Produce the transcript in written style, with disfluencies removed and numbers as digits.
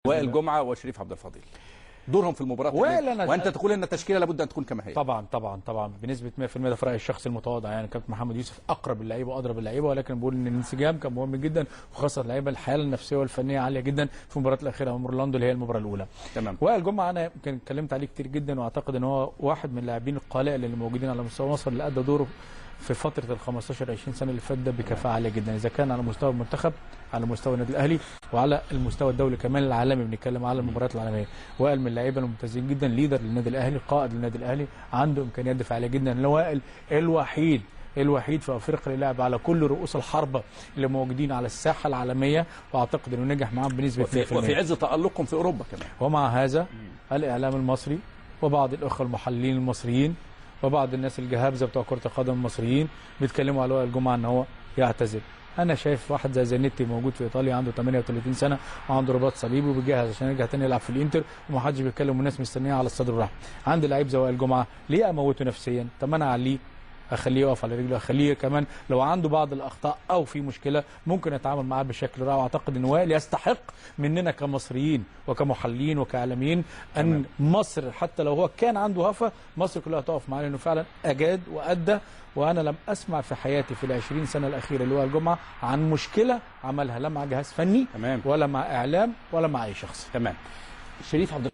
وائل جمعه وشريف عبد الفضيل دورهم في المباراه، وانت تقول ان التشكيله لابد ان تكون كما هي. طبعا طبعا طبعا بنسبه 100%، ده في رايي الشخصي المتواضع. يعني كابتن محمد يوسف اقرب اللعيبه واضرب اللعيبه، ولكن بقول ان الانسجام كان مهم جدا، وخاصه اللعيبه الحاله النفسيه والفنيه عاليه جدا في المباراه الاخيره امام اورلاندو اللي هي المباراه الاولى. تمام. وائل جمعه انا يمكن اتكلمت عليه كتير جدا، واعتقد ان هو واحد من اللاعبين القلائل اللي موجودين على مستوى مصر اللي ادى دوره في فتره ال 15 20 سنه اللي فاتت ده بكفاءه عاليه جدا، اذا كان على مستوى المنتخب، على مستوى النادي الاهلي، وعلى المستوى الدولي كمان العالمي، بنتكلم على المباريات العالميه. وائل من اللعيبه الممتازين جدا، ليدر للنادي الاهلي، قائد للنادي الاهلي، عنده امكانيات دفاعيه عاليه جدا. وائل الوحيد في افريقيا اللي لعب على كل رؤوس الحربه اللي موجودين على الساحه العالميه، واعتقد انه نجح معاهم بنسبه 100%. وفي عز تالقهم في اوروبا كمان. ومع هذا الاعلام المصري وبعض الاخوه المحللين المصريين وبعض الناس الجهابزه بتوع كره القدم المصريين بيتكلموا على وائل جمعه ان هو يعتزل. انا شايف واحد زي زانيتي موجود في ايطاليا عنده 38 سنه وعنده رباط صليبي وبيجهز عشان يرجع تاني يلعب في الانتر، ومحدش بيتكلم والناس مستنيه على الصدر الرحب. عندي لعيب زي وائل جمعه، ليه اموته نفسيا؟ طب انا اعليه، اخليه يقف على رجله، اخليه كمان لو عنده بعض الاخطاء او في مشكله ممكن اتعامل معاه بشكل رائع. واعتقد ان وائل يستحق مننا كمصريين وكمحللين وكاعلاميين ان مصر حتى لو هو كان عنده هفه، مصر كلها تقف معاه لانه فعلا اجاد وادى. وانا لم اسمع في حياتي في ال20 سنه الاخيره اللي هو الجمعه عن مشكله عملها لا مع جهاز فني تمام، ولا مع اعلام ولا مع اي شخص. تمام. شريف عبد